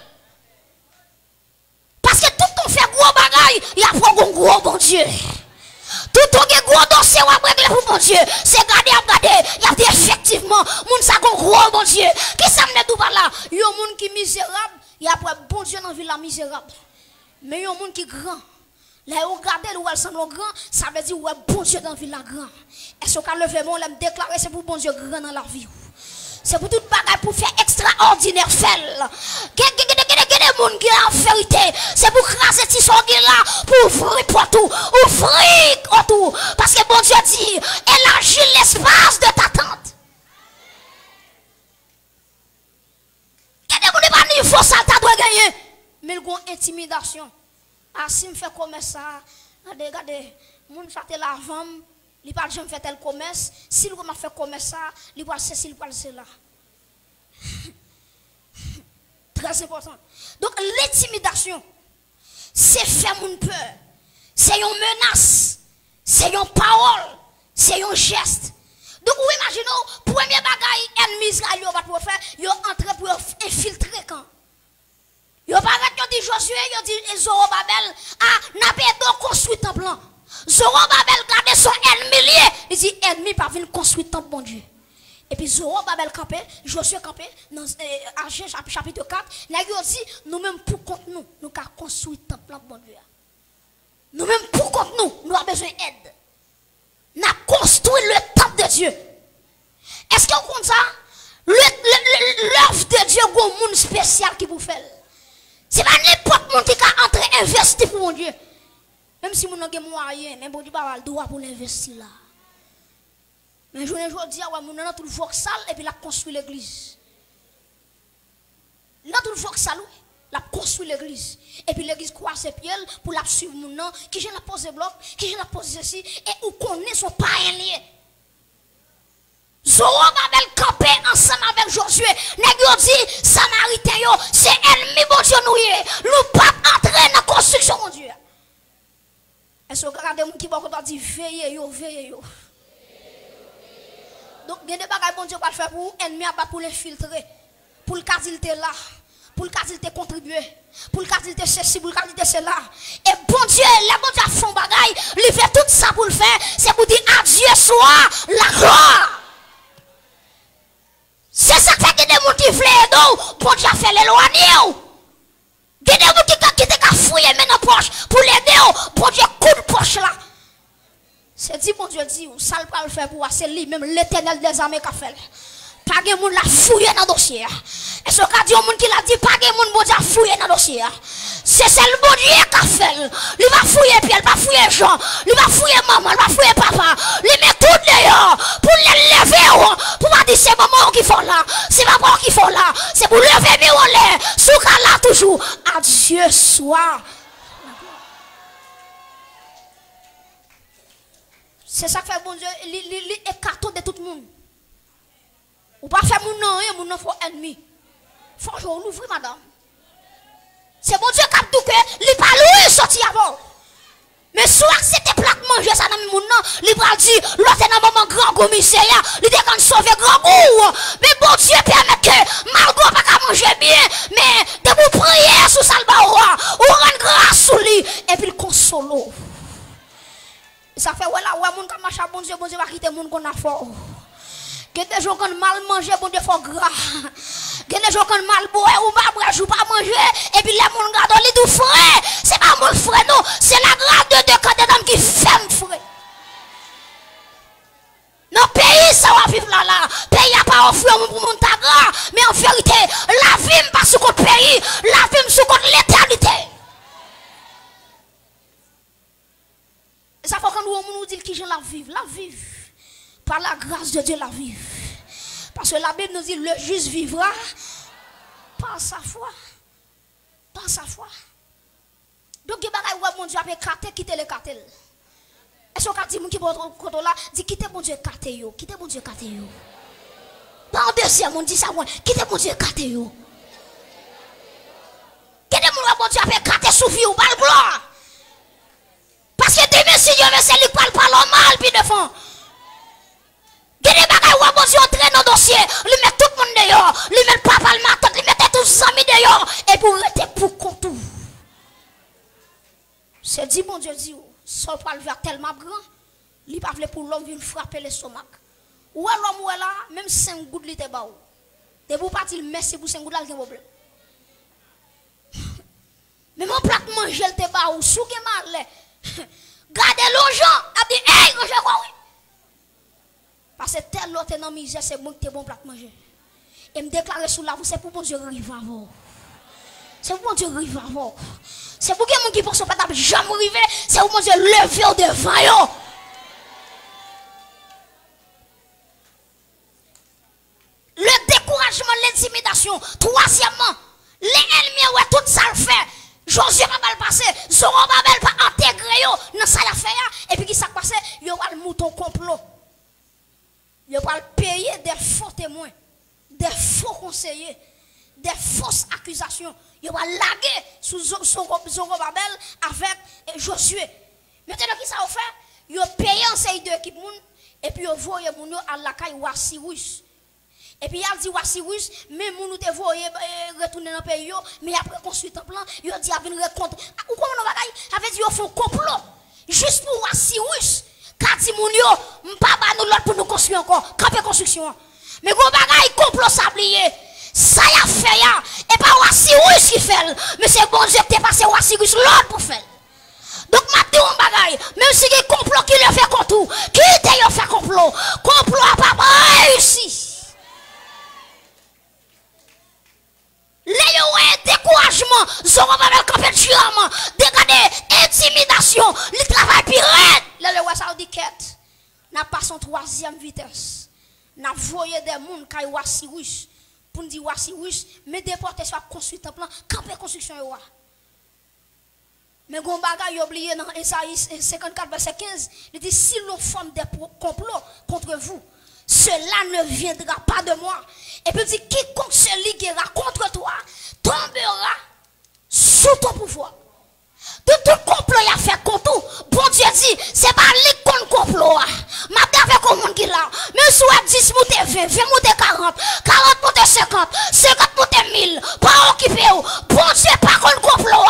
Parce que tout ton fait gros bagaille, il y a pas un gros bon Dieu. Tout ton gros dossier, on va régler pour bon Dieu. C'est garder, il y a dit effectivement, moun sa gros bon Dieu. Qui ça me dit par là? Il y a un monde qui est misérable, il y a pas bon Dieu dans la ville misérable. Mais il y a un monde qui est grand. Là, vous regardez, où elle semble grand, ça veut dire, ouais, bon Dieu dans la ville grand. Est-ce que le fait bon, on déclarer, c'est pour bon Dieu grand dans la vie. C'est pour tout bagage pour faire extraordinaire faire. Des gens qui ont en vérité, c'est pour craser ces gens là, pour ouvrir pour tout, ouvrir tout. Parce que bon Dieu dit, élargis l'espace de ta tente. Il y a des gens qui n'ont pas niveau, ça t'a doit gagner. Mais il y a une intimidation. Ah, si je fais comme ça, regardez, mon château la femme. Il pas jamais fait tel commerce. S'il m'a fait comme ça, il va ceci, il va cela. Très important. Donc l'intimidation, c'est faire mon peur. C'est une menace. C'est une parole. C'est un geste. Donc vous imaginez, premier bagaille, ennemi Israël va pour faire, ils ont entré pour infiltrer quand. Ils ont pas dit Josué, ils ont dit Zorobabel, ah, n'a pas construit un plan. Zorobabel garde son ennemi lié. Il dit ennemi pas venir construire temple bon Dieu. Et puis Zorobabel campé, Josué campé dans Agé chapitre 4, il a dit nous même pour contre nous avons construit temple bon Dieu. Nous même pour contre nous avons besoin d'aide. Nous avons construit le temple de Dieu. Est-ce que vous comprenez ça? L'œuvre de Dieu, il y a un monde spécial qui vous fait. C'est pas n'importe monde qui a entré investi pour mon Dieu. Même si vous n'avez pas moyen, mais bon Dieu n'a pas le droit pour l'investir là. Mais je ne dis pas, mon nan tout le vox sale et puis la construit l'église. Là tout le vox sale, la construit l'église. Et puis l'église croise ses pieds pour la suivre mon nom, qui j'ai la posé bloc, qui j'ai la posé ceci, et où connaît son païen lié. Zorobabel campé ensemble avec Josué. Nèg dit, Samaritain yo, c'est ennemi bon Dieu nous. Nous pas entrer dans la construction mon Dieu. Est-ce que vous regardez mon qui va dire veillez yo, veillez yo. Donc, il y a des bagages bon Dieu va faire pour ennemi à pour l'infiltrer, pour le cas il était là, pour le cas il était contribué, pour le cas il était ceci, pour le cas il était cela. Et bon Dieu, la bon Dieu font bagaille, il fait tout ça pour le faire, c'est pour dire à Dieu soit la gloire. C'est ça qui fait que des gens qui veulent bon Dieu fait l'éloigner. Il y a des gens qui te fouiller maintenant poche pour l'aider, bon Dieu coup de poche là. C'est dit, bon Dieu dit, ça ne pas le faire pour c'est lui, même l'éternel des armées qui a fait. Pas de monde la fouillé dans le dossier. Et ce qu'a dit au monde qui l'a dit, pas de monde bon Dieu a fouillé dans le dossier. C'est le bon Dieu qui a fait. Il va fouiller Pierre, il va fouiller Jean, il va fouiller maman, il va fouiller papa. Il met tout dehors pour les lever. Pour pas dire c'est maman qui font là, c'est papa qui font là. C'est pour lever mes relais. Sous là toujours. À Dieu soit. C'est ça que fait bon Dieu, il écarte de tout le monde. Ou pas faire mon nom faut ennemi. Faut que l'ouvrir madame. C'est bon Dieu qui a tout que, il pas loué sorti avant. Mais soit c'était plat manger ça dans mon nom, il va dire, l'autre dans moment grand commissariat, il dit qu'on sauver grand goût. Mais bon Dieu permet que Margot pas manger bien, mais de vous prier sous salba roi, ou rendre grâce sous lui, et puis le console. Ça fait voilà, ouais, mon qui marche à bon Dieu va quitter mon qu'on a fort. Que des gens qui ont mal mangé, bon Dieu, font gras. Que des gens qui ont mal boire ou pas manger, et puis les gens regardent les tout frais. C'est pas mon frère, non, c'est la grâce de Dieu quand des hommes qui ferment frais. Non, pays, ça va vivre là. Pays n'a pas offert pour mon tagra, mais en vérité, la vie n'est pas sous contre pays, la vie est sous contre l'éternité. Ça faut quand nous dit qui la vivre, par la grâce de Dieu la vivre. Parce que la Bible nous dit le juste vivra par sa foi. Par sa foi. Donc il y a mon Dieu avec cartel, quitter le cartel. Est-ce qu'on dit qui est là, dit quitter mon Dieu cartel yo, quitter mon Dieu cartel yo. Pas en deuxième on dit ça moi, quitter mon Dieu cartel yo. Quitter mon Dieu avec cartel sous vie ou pas le gloire. Parce que demain, si Dieu veut, c'est lui qui parle pas le mal, puis de fond. Il y a des bagages où bon Dieu entre dans le dossier, lui met tout le monde dehors, lui met le papa, le matin, lui met tous les amis dehors, et pour rester pour contour. C'est dit, bon Dieu dit, sol pas le faire tellement grand, il pas voulu pour l'homme venir frapper l'estomac. Ou l'homme ou là, même 5 gouttes, il était bas. Et vous partir, merci pour 5 gouttes, là, il y a un problème. Mais mon plat manger, il était bas, ou sous qui mal. Gardez l'argent, a dit, hey, je crois oui. Parce que tel l'autre dans misère, c'est bon que tu bon plat manger. Et me déclarer sous la voie, c'est pour bon Dieu arriver avant. C'est pour bon Dieu arriver avant. C'est pour que les gens qui pensent pas jamais arriver, c'est pour bon Dieu lever au devant. Le découragement, l'intimidation. Troisièmement, les ennemis, ouais, tout ça le fait. Josué va mal passer, Zorobabel va intégrer dans ça l'affaire, et puis qui s'est passé, il y aura le mouton complot. Il va payer des faux témoins, des faux conseillers, des fausses accusations. Il va laguer sous Zorobabel avec Josué. Maintenant, qui ça a fait? Il a payé un série d'équipe, et puis il a envoyé à la caille Wassirus. Et puis il a dit Wassirus, même nous te voyons retourner dans le pays, mais après construire un plan, il a dit à venir contre. Ou comment on va dire? Avait dit ils font complot. Juste pour Wassirus. Quand dit moun yo, m'papa nous l'autre pour nous construire encore. Camper construction. Mais gros bagaille complot sablier. Ça y a fait ya. Et pas Wassirus qui fait. Mais c'est bon Dieu qui t'est passé Wassirus l'autre pour faire. Donc maintenant on bagaille. Même si il y a complot qui le fait contre tout. Qui t'a fait complot? Complot a pas réussi. Les découragement, Zorobabel campé durement, dégradé, intimidation, le travail pire. Là, le roi ça dit quête. N'a pas son troisième vitesse. N'a voyé des gens qui ont Cyrus pour nous dire Cyrus, mais déporter soit construit un plan, camper construction yo. Mais gon bagay oublié dans Esaïe 54 verset 15, il dit si l'on forme des complots contre vous, cela ne viendra pas de moi. Et puis il dit quiconque se liguera contre toi tombera sous ton pouvoir. Tout complot y a fait contre tout. Bon Dieu dit, c'est pas lui qu'on complot. Ma avec au monde qui là. Mais soit 10 monte 20, 20 monte 40, 40 monte 50, 50 monte 1000. Pas occupé ou. Bon Dieu pas qu'on complot.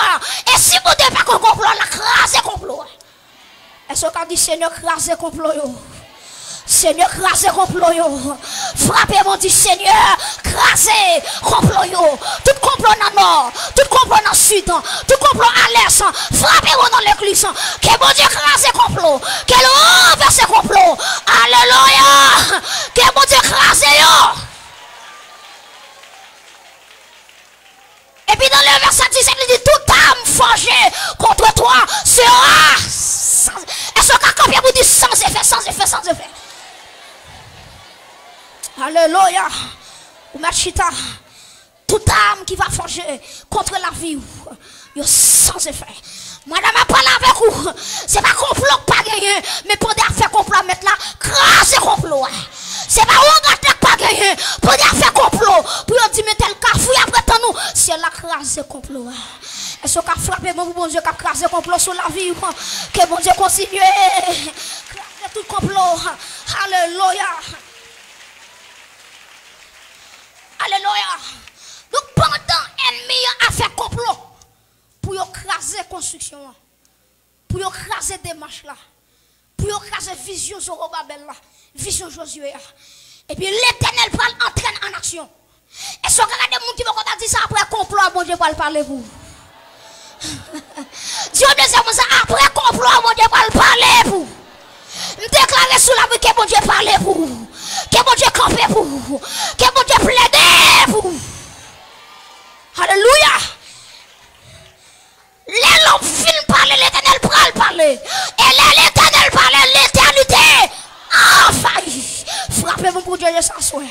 Et si vous n'êtes pas qu'on complot, la crase complot. Est-ce qu'on dit Seigneur crase complot yo? Seigneur, crasez complot yo. Frappez mon Dieu, Seigneur, crasez complot yo. Tout complot dans le nord, tout complot dans le sud, tout complot à l'est. Frappez-moi dans l'église. Que mon Dieu crase complot. Que le renverse complot. Alléluia. Que mon Dieu crase yo. Et puis dans le verset 17, il dit toute âme forgée contre toi sera. Est-ce qu'on a combien vous dit sans effet, sans effet, sans effet? Alléluia. Ou machita. Toute âme qui va forger contre la vie, sans effet. Madame a parlé avec vous. C'est pas complot pas gagné, mais pour faire complot mettre là, craser complot. C'est pas on pas gagné, pour faire complot. Pour dire mais tel cas fouille après nous, c'est la craser complot. Est-ce qu'on a frappé mon bon Dieu qui a crasé complot sur la vie? Que mon Dieu continue. Craser tout complot. Alléluia. Alléluia. Donc pendant l'ennemi a fait complot pour écraser la construction, pour écraser des marches là, pour écraser la vision Zorobabel là, vision Josué. Et puis l'Éternel entraîne en action. Et si vous regardez des gens qui vont dire ça après complot, bon Dieu va le parler pour. Dieu deuxième ça après complot, bon Dieu va le parler pour. Nous déclarer sous la vie que bon Dieu parle pour vous. Que bon Dieu campe pour vous. Que bon Dieu plaide pour vous. Alléluia. Les l'homme film parler, l'Éternel parle parler. Et l'Éternel parle, l'éternité a failli. Frappez-moi pour Dieu de s'asseoir.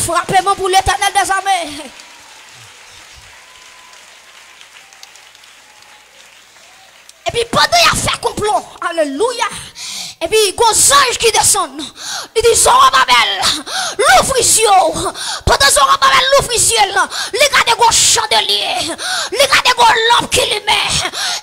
Frappez-moi pour l'Éternel des armées. Et puis pendant qu'il a fait complot, alléluia. Et puis, il y a des anges qui descendent. Ils disent, Zorobabel, l'ouvre les yeux. Pendant Zorobabel, l'ouvre les yeux, les gars de chandelier, les gars de lampe qui les met.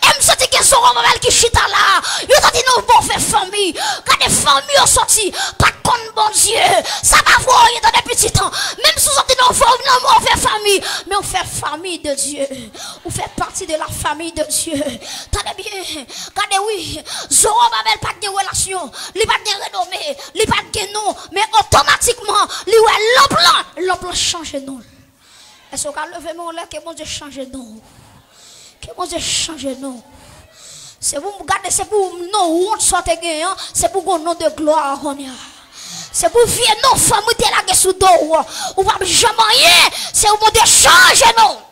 Et me senti que Zorobabel qui chita là. Il a dit, nous, bon, fait famille. Quand des familles ont sorti, pas contre bon Dieu. Ça va voir dans des petits temps. Même si vous êtes non, on fait famille. Mais on fait famille de Dieu. On fait partie de la famille de Dieu. Tenez bien. Regardez, oui, Zorobabel pas de relation. Il pas de renommée, il pas de nom, mais automatiquement, l'homme change de nom. Est-ce qu'on a levé mon lait que mon Dieu change de nom? Que mon Dieu change de nom. C'est pour regarder, c'est pour non honte soit gagnant, c'est pour un nom de gloire. C'est pour vieux non femme qui est là sous dos ou pas jamais rien, c'est pour mon Dieu change de nom.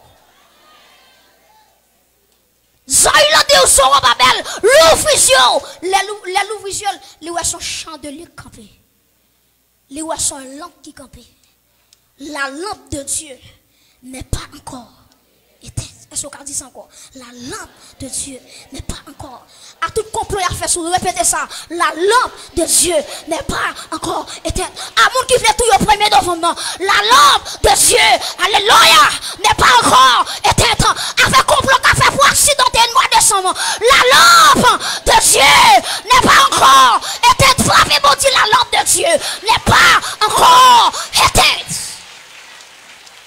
Zaïla de Zorobabel, l'ouvrision, l'ouvrision, les ouest son chandelier campé, les ouest son lampe qui campé. La lampe de Dieu n'est pas encore éteinte. Est-ce qu'on dit ça encore? La lampe de Dieu n'est pas encore. À tout complot à faire, répétez ça. La lampe de Dieu n'est pas encore éteinte. À mon qui fait tout au premier novembre, la lampe de Dieu, alléluia, n'est pas encore éteinte. Avec complot qu'a fait pour accidenter le mois de décembre, la lampe de Dieu n'est pas encore éteinte. Frappez mon Dieu, la lampe de Dieu n'est pas encore éteinte.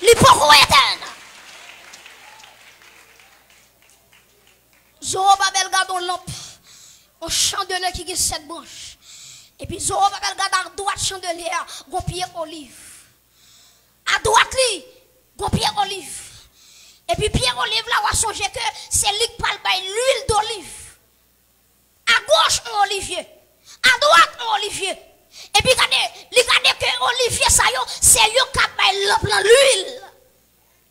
L'hypocrite éteinte. Zorobabel garde une lampe, un chandelier qui a 7 branches. Et puis Zorobabel garde à droite chandelier, un pied olive. À droite, un pied olive. Et puis pied olive là, on a songé que c'est lui qui parle de l'huile d'olive. À gauche, un olivier. À droite, un olivier. Et puis regardez que olivier, c'est lui qui a l'huile.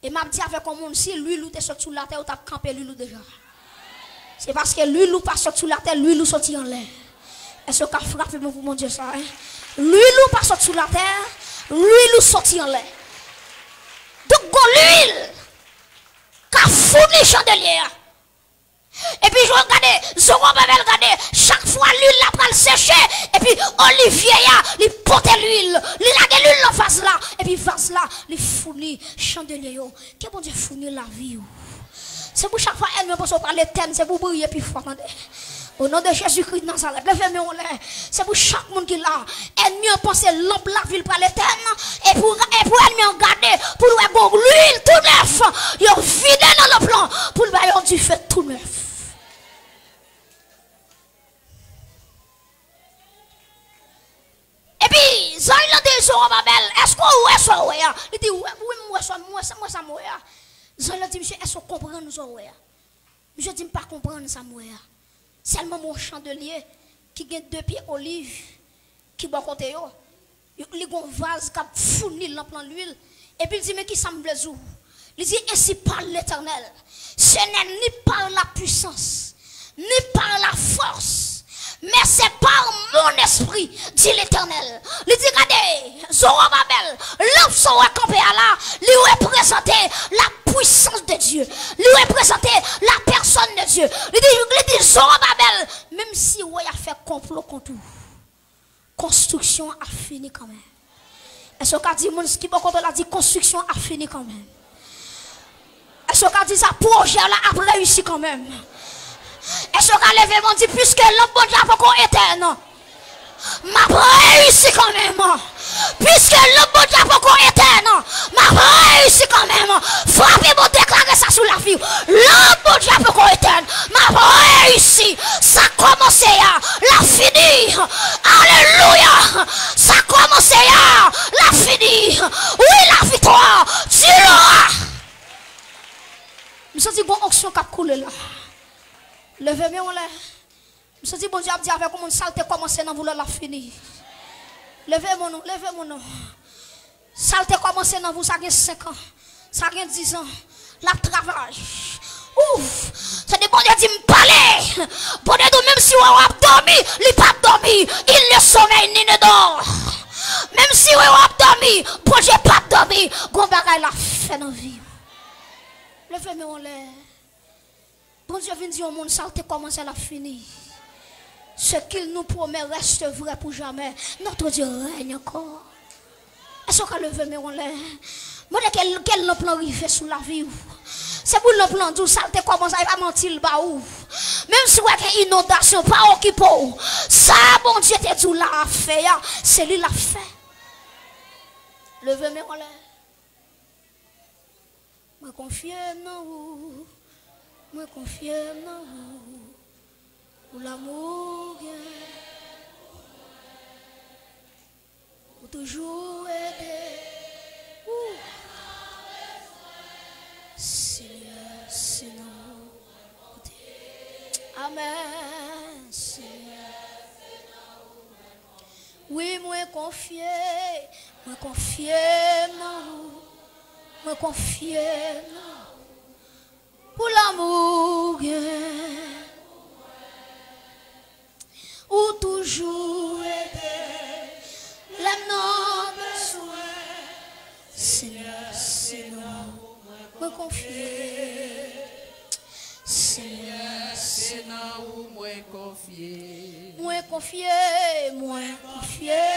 Et m'a dit avec un monde, si l'huile ou t'es sorti sous la terre, ou t'as campé l'huile déjà. C'est parce que l'huile ou pas sorti sous la terre, l'huile ou sorti en l'air. Est-ce qu'on a frappé pour mon Dieu ça? L'huile ou pas sorti sur la terre, l'huile ou sorti en l'air. Donc, l'huile qui a fourni chandelier. Et puis je regarde, Zorobabel regarde, chaque fois l'huile la pral sécher, et puis Olivier il porte l'huile, il a l'huile en face là, et puis face là, il fournit chandelier. Que bon Dieu fournit la vie. C'est pour chaque fois elle me pense par l'éternel, c'est pour briller puis fort. Au nom de Jésus-Christ de Nazareth, levez-moi en l'air. C'est pour chaque monde qui l'a. Ennemi a pensé lampe la ville par l'éternel, et pour ennemi en garder, pour l'huile tout neuf, il a vidé dans le plan, pour le baillon du feu tout neuf. Et puis, ça il a dit sur Babel, est-ce qu'on est ça? Il dit, oui, moi ça, moi. Ça il a dit, monsieur, est-ce qu'on comprend nous ça? Monsieur dit, pas comprendre ça, moi. Seulement mon chandelier qui a 2 pieds olives qui va côté yo. Il a un vase qui a fourni lampe dans l'huile. Et puis il dit, mais qui ça me plaît? Il dit, ainsi parle l'Éternel. Ce n'est ni par la puissance, ni par la force, mais c'est par mon esprit, dit l'Éternel. Il dit, regardez, Zorobabel, l'homme sont campé à là, lui représenter la puissance de Dieu, lui représenter la personne de Dieu. Il dit, Zorobabel, même si vous avez fait complot contre vous, construction a fini quand même. Est-ce qu'on a dit, mon ski, a dit, construction a fini quand même. Est-ce qu'on a dit, ça projet là a réussi quand même. Est-ce qu'on a levé mon dit, puisque l'homme bon Dieu a pas éteint, non? M'a réussi quand même. Puisque l'homme bon Dieu a pas éteint, non? M'a réussi quand même. Frappez mon déclarer ça sous la vie. L'homme bon Dieu a pas éteint. M'a réussi. Ça a commencé, la fini. Alléluia. Ça a commencé, la fini. Oui, la victoire. Tu l'auras. Je me dis, bon, onction qui a coulé là. Levez-moi en l'air. Je me dis, bon Dieu, a dit avec comment saleté commencé dans vouloir la finir. Levez-moi non, levez-moi non. Saleté commencé dans vous, ça a 5 ans, ça a 10 ans. La travail. Ouf, c'est des bon Dieu dit me parler. Bon Dieu, même si vous avez dormi, il n'a pas dormi. Il ne sommeille ni ne dort. Même si vous avez dormi, bon Dieu n'a pas dormi. Bon bagay la fait dans la vie. Levez-moi en l'air. Bon Dieu vient dire au monde, saleté commence à la finir. Ce qu'il nous promet reste vrai pour jamais. Notre Dieu règne encore. Est-ce qu'on a levé mes en l'air? Moi, quel plan arrive sous la vie? C'est pour le plan d'où saleté commence à mentir le bas. Même si vous avez une inondation, pas occupé. Ça, bon Dieu, te dit l'a fait. C'est lui l'a fait. Levez mes en l'air. Me confie dans vous. Me confie dans vous, pour l'amour, pour toujours aider. Seigneur, c'est nous. Amen, Seigneur. Oui, moi confier dans vous, me confier dans vous. Pour l'amour, ou toujours aider les non besoin. Seigneur, c'est nous, me confier. Seigneur, c'est nous, me confier. Me confier, me confier,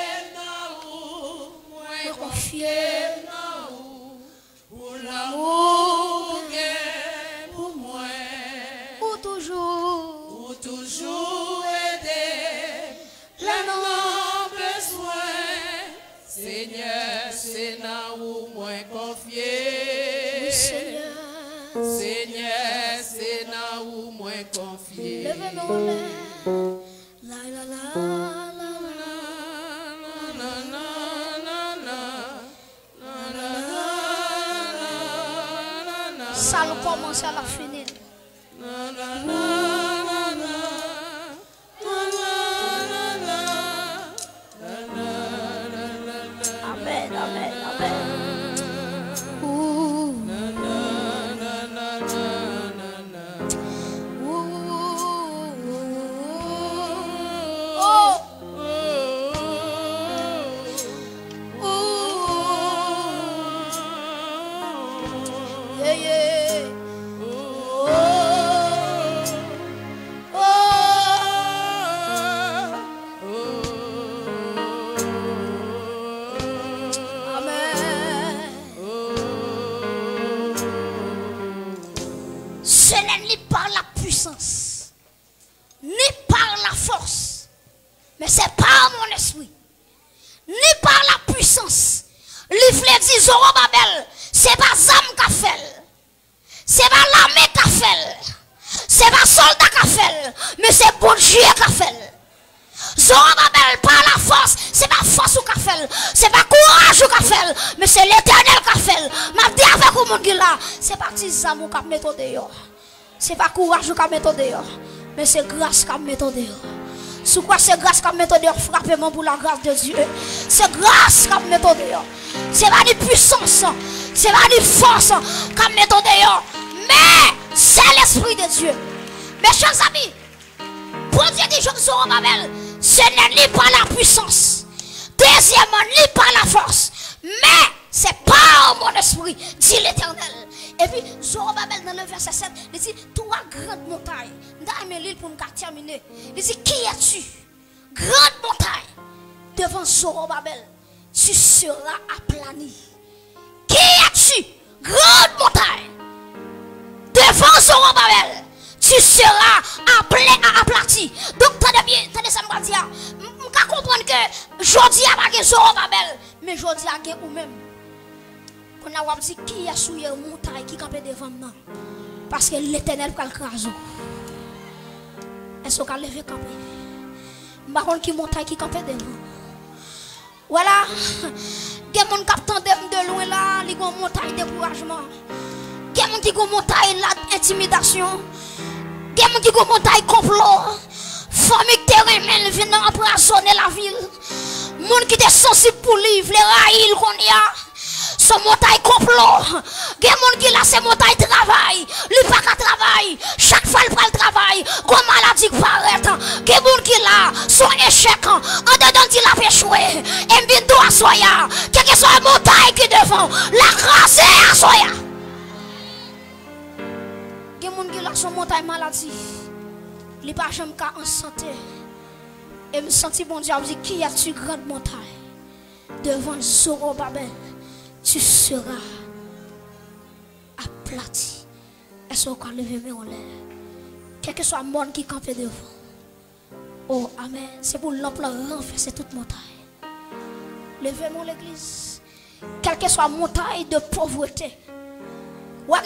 me confier, pour l'amour. Toujours aider les non besoin. Seigneur, c'est là où moi confier. Seigneur, c'est là où moi confier. Levez-moi la la la la la. Ça commence à la finir. Amen, amen, amen. Oh. Mais ce n'est pas mon esprit. Ni par la puissance. L'ifle dit Zorobabel, ce n'est pas Zam qui fait. Ce n'est pas l'armée qui fait. Ce n'est pas soldat qui fait. Mais c'est bon Dieu qui fait. Zorobabel, par la force, c'est pas force ou qui fait. C'est pas courage ou qui fait. Mais c'est l'éternel qui fait. Ma dit avec vous, mon gars là, c'est pas petit Zam ou qui met dehors. C'est pas courage ou qui met dehors. Mais c'est grâce qui met dehors. Sous quoi c'est grâce qui met dehors, frappez-moi pour la grâce de Dieu. C'est grâce qui met dehors. C'est pas de puissance, c'est pas de force qui met dehors. Mais c'est l'esprit de Dieu. Mes chers amis, pour Dieu dit Zorobabel, ce n'est ni par la puissance, deuxièmement, ni par la force, mais c'est par mon esprit, dit l'Éternel. Et puis, Zorobabel dans le verset 7, il dit, toi, grande montagne, dans l'île pour nous terminer, il dit, qui es-tu? Grande montagne, devant Zorobabel, tu seras aplani. Qui es-tu? Grande montagne, devant Zorobabel, tu seras aplati. Donc, tenez bien, tenez ça, je vais dire, je comprendre que Jodi a pas Zorobabel, mais Jodi a ou même. On a dit qui a souillé une montagne qui campait devant moi. Parce que l'Éternel va le craser. Est-ce qu'on a levé camper? Je ne sais pas qui montagne qui campait devant. Voilà. Il y a des gens qui attendent de loin là, ils ont une montagne de découragement. Il y a des gens qui ont une montagne d'intimidation. Il y a des gens qui ont une montagne complot. Famille terrain viennent empoisonner la ville. Les gens qui sont sensibles pour lui, les rails qu'on y a. Son montagne complot. Il y a des gens qui là, c'est montagne travail. Il pas qu'à travail. Chaque fois, il prend le travail. Comme maladie qui paraît. Il y a des gens qui là, son échec. En dedans, il a échoué. Et bien, doit soya. Quelle que soit la montagne qui devant, la grâce est à soya. Il y a des gens qui là, son montagne maladie. Il n'est pas jamais en santé. Et me sentis bon Dieu, dit qui as-tu grande montagne? Devant Zorobabel, tu seras aplati. Est-ce qu'on peut lever mes en l'air? Quel que soit le monde qui campe devant. Oh, amen. C'est pour l'ampleur renverser toute montagne. Levez-moi l'église. Quelle que soit la montagne de pauvreté. Tout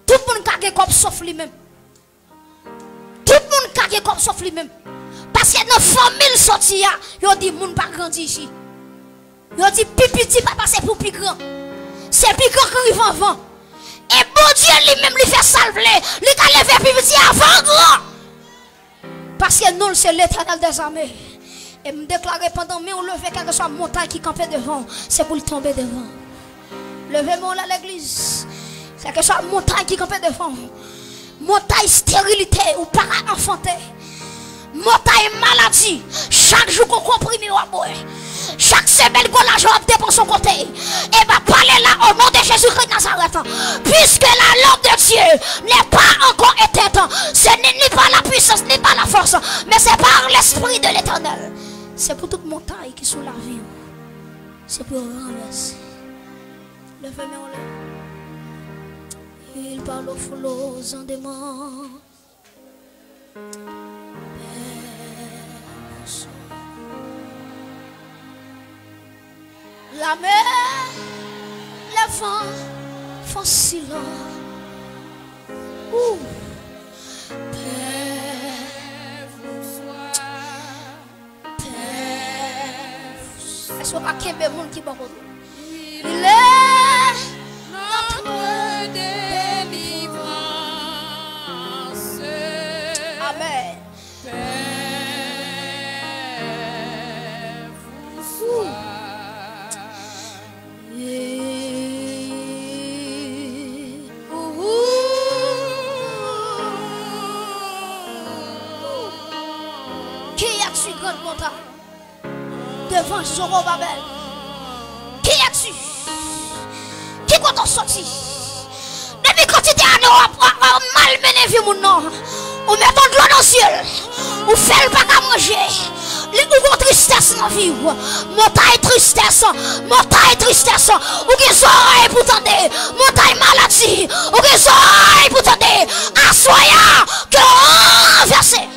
le monde qui a comme sauf lui-même. Tout le monde qui a comme sauf lui-même. Parce que dans la famille sortie, il dit que les gens pas grandi ici. Il dit que petit pas passer pour plus grand. C'est plus grand qui arrive avant. Et bon Dieu lui-même lui fait salver. Il a levé plus petit avant grand. Parce que nous, c'est l'Éternel des armées. Et me déclarer pendant que on lever quelque soit montagne qui campait devant, c'est pour le tomber devant. Levez-moi là l'église. C'est quelque soit montagne qui campait devant. Montagne stérilité ou para-enfanté. Montagne maladie. Chaque jour qu'on comprime à boire. Chaque semaine qu'on l'argent dépense son côté. Et va parler là au nom de Jésus-Christ de Nazareth. Puisque la lampe de Dieu n'est pas encore éteinte. Ce n'est ni par la puissance ni par la force. Mais c'est par l'esprit de l'Éternel. C'est pour toute montagne qui est sous la vie. C'est pour renverser. Levez-moi là. Il parle aux flots en démon. La mer, le vent font silence. Père vous soit. Père. Est-ce qu'on va qu'il y ait des gens qui vont revenir? Il est notre délivrance. Amen. Père vous soit. Qui as-tu grande montagne devant Zorobabel? Qui as-tu? Qui quand on sorti? Depuis quand tu étais en Europe, on malmené vie mon nom. On met ton doigt dans le ciel. On fait le pas à manger. Ou tristesse dans la vie. Montagne tristesse. Montagne tristesse. Ou qui oreilles pour tendre. Montagne maladie. Ou qui oreilles pour tendre. Assoya que renverser.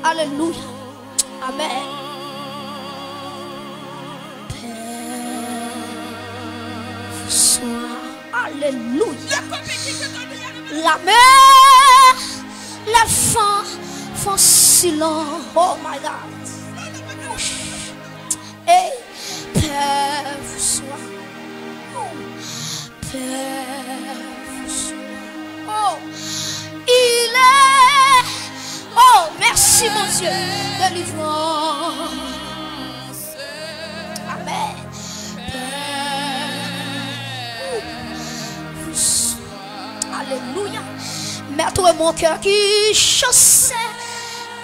Alléluia. Amen. Alléluia. La mer, les font silence. Oh my God. Et Père vous soit. Père vous soit. Oh, il est. Oh, merci mon Dieu. Délivrance. Amen. Alléluia. Mets-toi mon cœur qui chasse.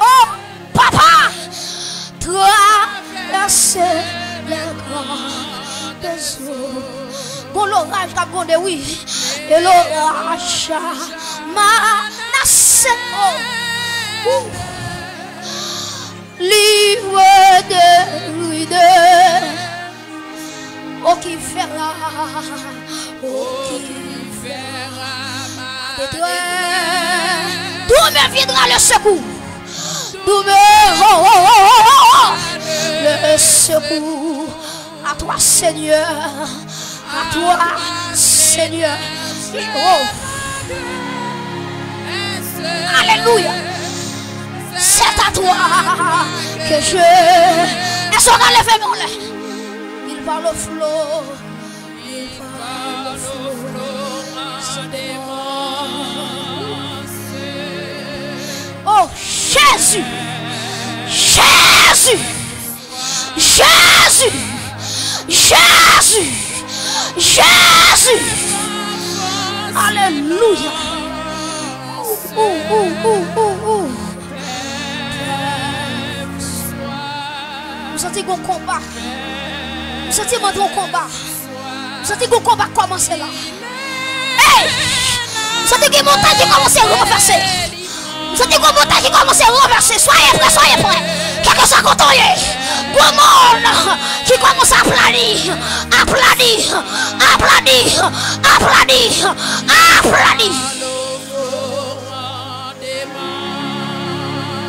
Oh, papa, traverser les grandes eaux. Bon, l'orage a grondé, oui. Et l'orage a menacé. Oh, livre de ruines. Oh, qui verra. Oh, qui verra. D'où me viendra le secours? D'où me le secours? À toi, Seigneur. À toi, Seigneur. Oh. Alléluia. C'est à toi que je. Est-ce qu'on a levé mon lait? Il va le flot. Il va le flot. Oh Jésus, Jésus, Jésus, Jésus, Jésus. Alléluia. Vous sentez qu'on combat. Vous sentez mon combat. Vous sentez qu'on combat commencer là. Hey! Vous sentez que montagne qui commence à renverser. Vous sentez que montagne qui commence à renverser. Soyez prêts, soyez prêts. Quelque chose qu'on tourne. Bon monde qui commence à aplanir. Aplanir. Aplanir. Aplanir. Aplanir.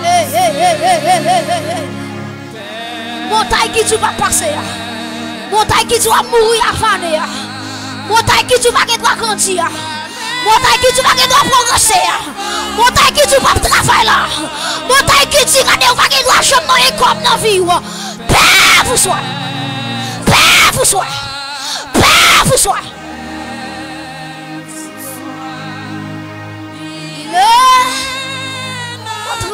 Hey, hey, hey, hey, hey, hey, hey. Montagne qui tu vas passer. Montagne qui tu vas mourir à faner. Montagne qui tu vas grandir. Montagne qui tu vas progresser. Montagne qui tu vas travailler là. Montagne qui tu vas jamais comme dans la vie. Père vous soit. Père vous soit. Père vous soit. Il est notre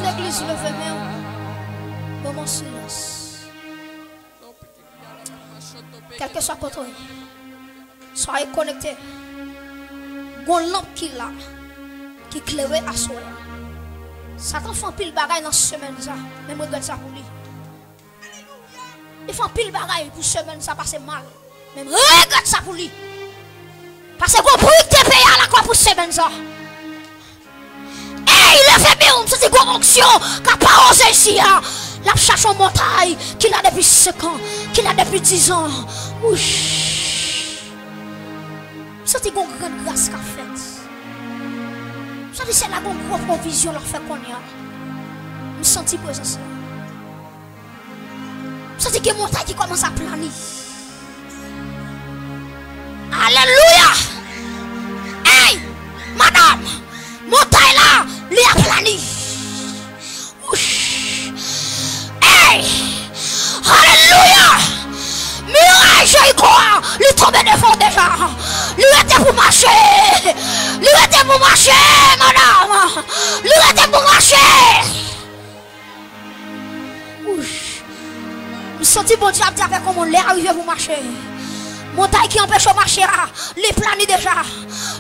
l'église le fait bien dans mon silence. Quel que soit votre vie, soyez connectés. Une lampe qui là, qui éclaire à soi. Satan fait pile bagaille dans cette semaine ça. Même regarde ça pour lui. Il fait pile bagaille pour cette semaine ça passe mal. Même regarde ça pour lui. Parce que vous pouvez te payer à la quoi pour cette semaine ça. Il a fait bien, c'est une onction qui n'a pas osé ici. La cherche en montagne, qu'il a depuis 5 ans, qu'il a depuis 10 ans. C'est une grande grâce qu'a fait. C'est la grande provision leur fait qu'on y a. Je sens présence. C'est une montagne qui commence à planer. Alléluia. Hey, madame, montagne là. Li a plani. Hey! Alléluia! Mirage y croit. Lui tombe devant déjà. Lui était pour marcher. Lui était pour marcher, madame. Lui était pour marcher. Je sens bon Dieu avec comment l'air arrivé pour marcher. Montagne qui empêche de marcher, les plani déjà.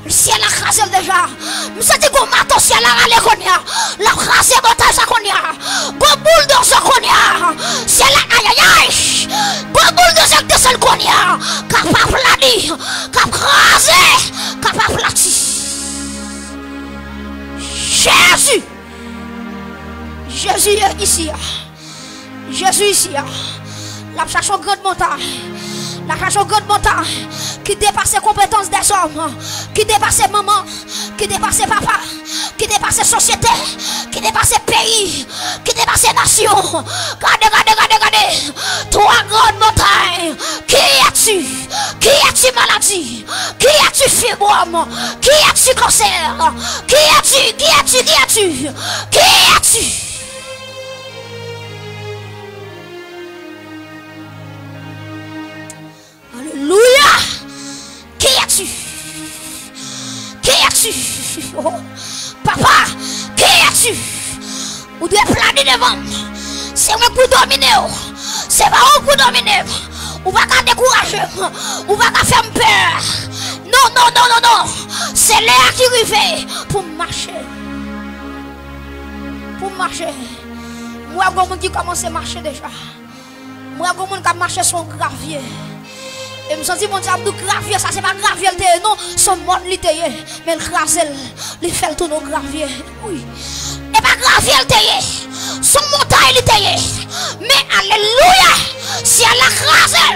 Le ciel a crasé déjà. Je sens que matin ciel a râlé qu'on y a. La crasé montagne ça qu'on y a. Bon boule de ce qu'on y a. Ciel a aïe aïe aïe. Bon boule de ce qu'on y a. Capable plani. Capable crasé. Capable plati. Jésus. Jésus est ici. Jésus ici. La cherche une grande montagne. La cherche une grande montagne qui dépasse les compétences des hommes, qui dépasse maman, qui dépasse papa, qui dépasse société, qui dépasse pays, qui dépasse nation. Regardez. Trois grandes montagnes. Qui es-tu? Qui es-tu maladie? Qui es-tu fibrome? Qui es-tu cancer? Qui es-tu? Qui es-tu? Qui es-tu? Qui es-tu? Alléluia. Qui es-tu? Qui es-tu? Oh. Papa, qui es-tu? Vous devez planer devant. C'est moi pour dominer. C'est pas vous pour dominer. Vous ne pouvez pas décourager. Vous ne pouvez pas faire peur. Non. C'est l'air qui arrive pour marcher. Pour marcher. Moi, il y a des gens qui commencent à marcher déjà. Moi, il y a des gens qui marchent sur un gravier. Et je me sens mon Dieu, gravier, ça c'est pas gravier, non, son monde l'ité, mais le gravier, il fait tout nos gravier. Oui. Et pas gravier, son montagne l'ité. Mais alléluia, si elle a grasé,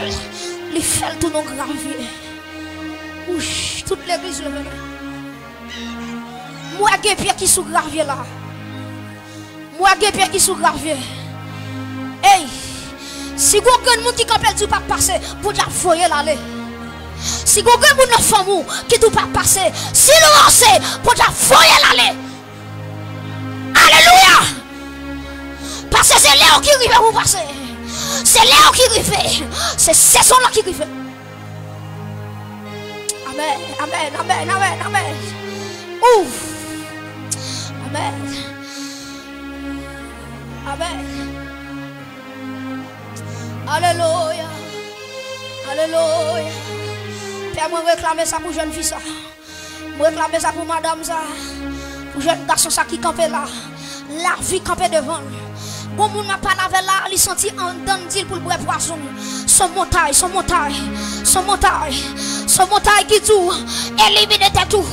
il fait tout nos gravier. Oui, toute l'église le veut. Moi, j'ai pied qui sous gravier là. Moi, j'ai pied qui sous gravier. Hey! Si vous avez quelqu'un qui ne peut pas passer, vous devez foyer l'aller. Si vous avez quelqu'un qui ne peut pas passer, si vous lancez, vous devez foyer l'aller. Alléluia! Parce que c'est Léo qui arrive pour passer. C'est Léo qui arrive. C'est saison-là qui arrive. Amen. Ouf! Amen. Alléluia. Père, moi réclamer ça pour jeune fille ça. Moi réclamer ça pour madame ça. Pour jeune garçon ça qui campait là. La vie campait devant. Bon moun n'a pas lavé là, il senti en dandil pour le boire poisson. Son montagne qui tout éliminer tout.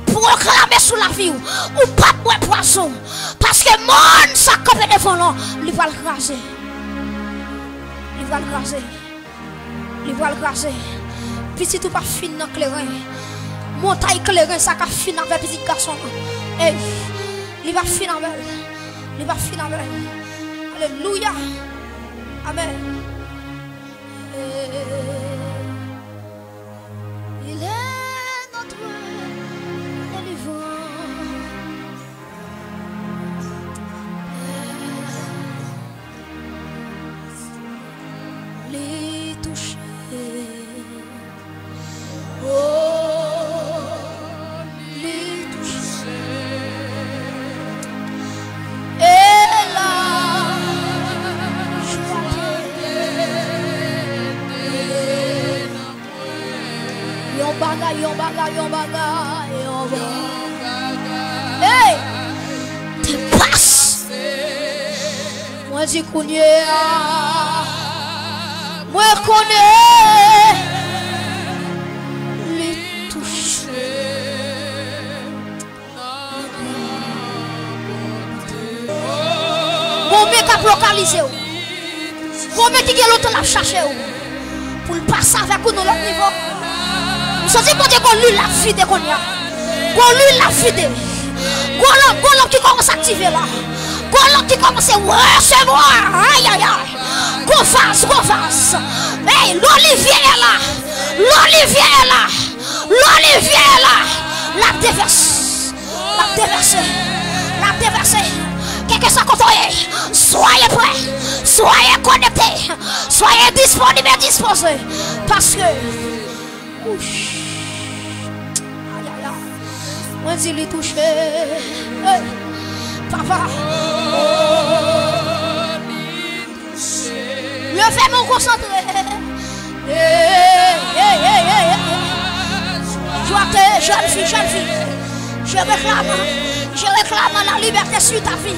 Proclamer sous la vie ou pas boire poisson. Parce que monde ça campait devant là, il va le craser. Il va le craser. Petit tout pas fin dans clairin. Montagne clairin ça ka fin avec petit garçon. Eh, il va fin avec. Alléluia. Amen. Il est notre délivrant. Les toucher. Oh, les toucher. Et là, yon bagay. Hey, te passe. Moi j'y connais. Moi connais les toucher. Combien qui localisé? Combien qui est l'autre l'a cherché pour le passer avec nous l'autre niveau? Nous sommes dit qu'on lui la fide qu'on y a. Qu'on lui la fide. Qu'on qui commence à activer là. Qu'on qui commence à recevoir. Aïe. Qu'on fasse. Hey, l'Olivier est là. La déverse. Quelque soit côtoyé. Soyez prêts. Soyez connectés. Soyez disponibles et disposés. Parce que. Aïe. Moi, je l'ai touché. Hey, papa. Levez-moi concentré. Jeune fille. Je réclame la liberté sur ta vie.